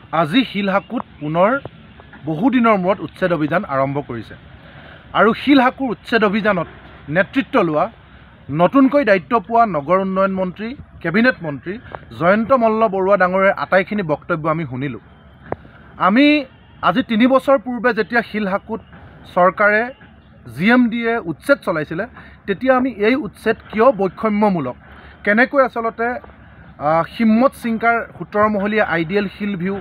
আজি শিলহাকুত পুনৰ বহুদিনৰ মূৰত উচ্ছেদ অভিযান আৰম্ভ কৰিছে আৰু শিলহাকুৰ উচ্ছেদ অভিযানত নেতৃত্ব লোৱা নতুনকৈ দায়িত্ব পোৱা নগৰ উন্নয়ন মন্ত্ৰী কেবিনেট মন্ত্ৰী জয়ন্ত মল্ল বৰুৱা ডাঙৰীয়াৰ আটাইখিনি বক্তব্য আমি শুনিলোঁ। আমি আজি 3 বছৰ পূৰ্বে যেতিয়া শিলহাকুত চৰকাৰে GMDয়ে উচ্ছেদ চলাইছিলে তেতিয়া আমি এই উচ্ছেদ কিয় বৈষম্যমূলক, কেনেকৈ আচলতে হিম্মত সিংকাৰ 17 মহলীয়া আইডিয়েল হিল ভিউ,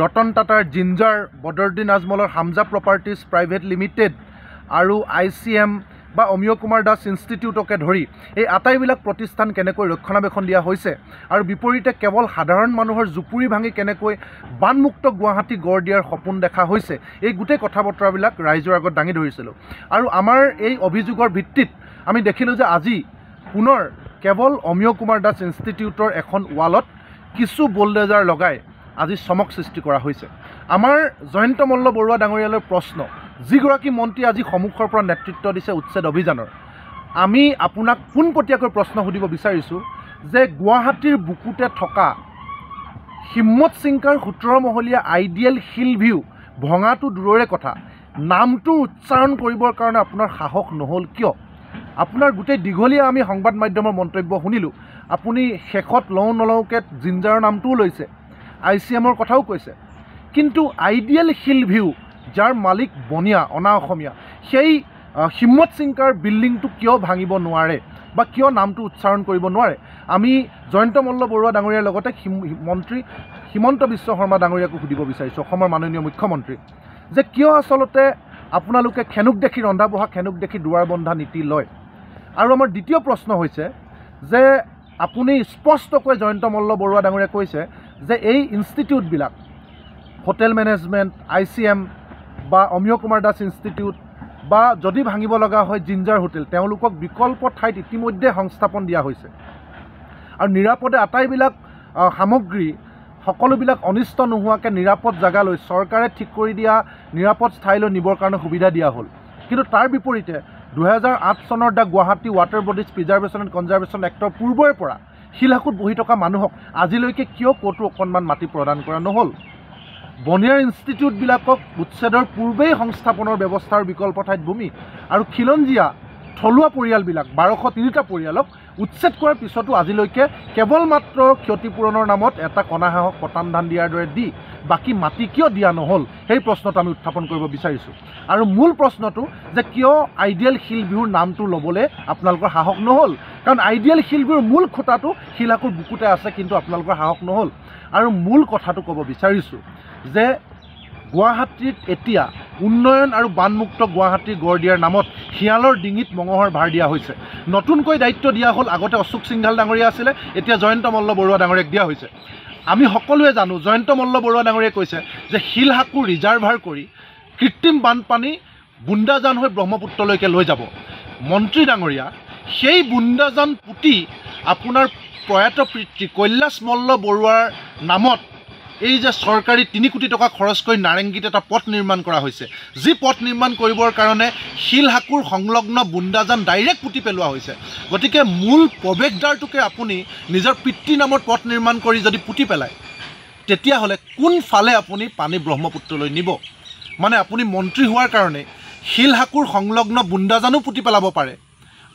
ৰতন টাটাৰ জিঞ্জাৰ, বদৰুদ্দিন আজমলৰ হামজা প্ৰপাৰ্টিজ প্ৰাইভেট লিমিটেড আৰু ICM বা অমিয় কুমাৰ দাস ইনষ্টিটিউটকে ধৰি এই আটাইবিলাক প্ৰতিষ্ঠান কেনেকৈ ৰক্ষণাবেক্ষণ দিয়া হৈছে আৰু বিপৰীতে কেৱল সাধাৰণ মানুহৰ জুপুৰি ভাঙি কেনেকৈ বানমুক্ত গুৱাহাটী গঢ় দিয়াৰ সপোন দেখা হৈছে, এই গোটেই কথা বতৰাবিলাক ৰাইজৰ আগত দাঙি ধৰিছিলোঁ। আৰু আমাৰ এই অভিযোগৰ ভিত্তিত আমি দেখিলোঁ যে আজি পুনৰ কেৱল অমিয় কুমাৰ দাস ইনষ্টিটিউটৰ এখন ৱালত কিছু বোল্ডেজাৰ লগাই আজি চমক সৃষ্টি কৰা হৈছে। আমাৰ জয়ন্ত মল্ল বৰুৱা ডাঙৰীয়ালৈ প্ৰশ্ন, যিগৰাকী মন্ত্ৰী আজি সন্মুখৰ পৰা নেতৃত্ব দিছে উচ্ছেদ অভিযানৰ, আমি আপোনাক পোনপটীয়াকৈ প্ৰশ্ন সুধিব বিচাৰিছোঁ যে গুৱাহাটীৰ বুকুতে থকা হিম্মত সিংকাৰ 17 মহলীয়া আইডিয়েল হিল ভিউ ভঙাটো দূৰৰে কথা, নামটো উচ্চাৰণ কৰিবৰ কাৰণে আপোনাৰ সাহস নহ'ল কিয়? আপোনাৰ গোটেই দীঘলীয়া আমি সংবাদ মাধ্যমৰ মন্তব্য শুনিলোঁ, আপুনি শেষত লওঁ নলওঁকৈ জিঞ্জাৰৰ নামটোও লৈছে, ICMৰ কথাও কৈছে, কিন্তু আইডিয়েল হিল ভিউ যাৰ মালিক বনিয়া অনা অসমীয়া সেই হিম্মত সিংকাৰ বিল্ডিংটো কিয় ভাঙিব নোৱাৰে বা কিয় নামটো উচ্চাৰণ কৰিব নোৱাৰে? আমি জয়ন্ত মল্ল বৰুৱা ডাঙৰীয়াৰ লগতে মন্ত্ৰী হিমন্ত বিশ্ব শৰ্মা ডাঙৰীয়াকো সুধিব বিচাৰিছোঁ, অসমৰ মাননীয় মুখ্যমন্ত্ৰী, যে কিয় আচলতে আপোনালোকে খেনুক দেখি ৰন্ধা বঢ়া খেনুক দেখি দুৱাৰ বন্ধা নীতি লয়। আৰু আমাৰ দ্বিতীয় প্ৰশ্ন হৈছে যে আপুনি স্পষ্টকৈ জয়ন্ত মল্ল বৰুৱা ডাঙৰীয়াই কৈছে যে এই ইনষ্টিটিউটবিলাক হোটেল মেনেজমেণ্ট, ICM বা অমিয় কুমাৰ দাস ইনষ্টিটিউট বা যদি ভাঙিব লগা হয় জিঞ্জাৰ হোটেল, তেওঁলোকক বিকল্প ঠাইত ইতিমধ্যে সংস্থাপন দিয়া হৈছে আৰু নিৰাপদে আটাইবিলাক সামগ্ৰী সকলোবিলাক অনিষ্ট নোহোৱাকৈ নিৰাপদ জেগালৈ চৰকাৰে ঠিক কৰি দিয়া নিৰাপদ ঠাইলৈ নিবৰ কাৰণে সুবিধা দিয়া হ'ল। কিন্তু তাৰ বিপৰীতে 2008 চনৰ the Guwahati water bodies preservation and conservation actor পূৰ্বৰে পৰা শিলহাকুত বহি থকা মানুহক আজিলৈকে কিয় ক'তো অকণমান মাটি প্ৰদান কৰা নহ'ল? বনিয়াৰ ইনষ্টিটিউটবিলাকক উচ্ছেদৰ পূৰ্বেই সংস্থাপনৰ ব্যৱস্থাৰ বিকল্প ঠাইত ভূমি আৰু খিলঞ্জীয়া থলুৱা পৰিয়ালবিলাক 1203টা পৰিয়ালক উচ্ছেদ কৰাৰ পিছতো আজিলৈকে কেৱল মাত্ৰ ক্ষতিপূৰণৰ নামত এটা কণা হাঁহক পতান ধান দিয়াৰ দৰে দি বাকী মাটি কিয় দিয়া নহ'ল, সেই প্ৰশ্নটো আমি উত্থাপন কৰিব বিচাৰিছোঁ। আৰু মূল প্ৰশ্নটো যে কিয় আইডিয়েল হিল ভিউৰ নামটো ল'বলৈ আপোনালোকৰ সাহস নহ'ল, কাৰণ আইডিয়েল হিল ভিউৰ মূল খুঁটাটো শিলহাকুৰ বুকুতে আছে, কিন্তু আপোনালোকৰ সাহস নহ'ল। আৰু মূল কথাটো ক'ব বিচাৰিছোঁ যে গুৱাহাটীত এতিয়া উন্নয়ন আৰু বানমুক্ত গুৱাহাটী গঢ় দিয়াৰ নামত শিয়ালৰ ডিঙিত মঙহৰ ভাৰ দিয়া হৈছে। নতুনকৈ দায়িত্ব দিয়া হ'ল, আগতে অশোক সিংঘাল ডাঙৰীয়া আছিলে, এতিয়া জয়ন্ত মল্ল বৰুৱা ডাঙৰীয়াক দিয়া হৈছে। আমি সকলোৱে জানো জয়ন্ত মল্ল বৰুৱা ডাঙৰীয়াই কৈছে যে শিলহাকুৰ ৰিজাৰ্ভাৰ কৰি কৃত্ৰিম বানপানী বুন্দাজান হৈ ব্ৰহ্মপুত্ৰলৈকে লৈ যাব। মন্ত্ৰী ডাঙৰীয়া, সেই বুন্দাজান পুতি আপোনাৰ প্ৰয়াত পিতৃ কৈলাশ মল্ল বৰুৱাৰ নামত এই যে চৰকাৰী 3 কোটি টকা খৰচ কৰি নাৰেংগীত এটা পথ নিৰ্মাণ কৰা হৈছে, যি পথ নিৰ্মাণ কৰিবৰ কাৰণে শিলহাকুৰ সংলগ্ন বুন্দাজান ডাইৰেক্ট পুতি পেলোৱা হৈছে। গতিকে মূল প্ৰৱেশদ্বাৰটোকে আপুনি নিজৰ পিতৃ নামত পথ নিৰ্মাণ কৰি যদি পুতি পেলায়, তেতিয়াহ'লে কোনফালে আপুনি পানী ব্ৰহ্মপুত্ৰলৈ নিব? মানে আপুনি মন্ত্ৰী হোৱাৰ কাৰণে শিলহাকুৰ সংলগ্ন বুন্দাজানো পুতি পেলাব পাৰে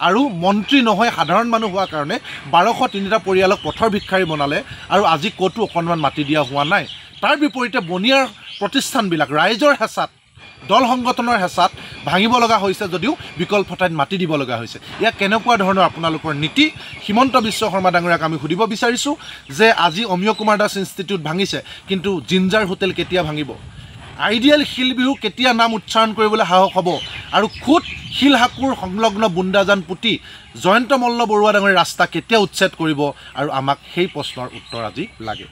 আৰু মন্ত্ৰী নহয় সাধাৰণ মানুহ হোৱাৰ কাৰণে 1203টা পৰিয়ালক পথৰ ভিক্ষাৰী বনালে আৰু আজি ক'তো অকণমান মাটি দিয়া হোৱা নাই। তাৰ বিপৰীতে বনিয়াৰ প্ৰতিষ্ঠানবিলাক ৰাইজৰ হেঁচাত, দল সংগঠনৰ হেঁচাত ভাঙিব লগা হৈছে যদিও বিকল্প ঠাইত মাটি দিব লগা হৈছে। ইয়াক কেনেকুৱা ধৰণৰ আপোনালোকৰ নীতি? হিমন্ত বিশ্ব শৰ্মা ডাঙৰীয়াক আমি সুধিব বিচাৰিছোঁ যে আজি অমিয় কুমাৰ দাস ইনষ্টিটিউট ভাঙিছে, কিন্তু জিঞ্জাৰ হোটেল কেতিয়া ভাঙিব? আইডিয়েল হিল ভিউ কেতিয়া নাম উচ্চাৰণ কৰিবলৈ সাহস হ'ব? আৰু খুদ শিলহাকুৰ সংলগ্ন বুন্দাজান পুতি জয়ন্ত মল্ল বৰুৱা ডাঙৰীয়া ৰাস্তা কেতিয়া উচ্ছেদ কৰিব? আৰু আমাক সেই প্ৰশ্নৰ উত্তৰ আজি লাগে।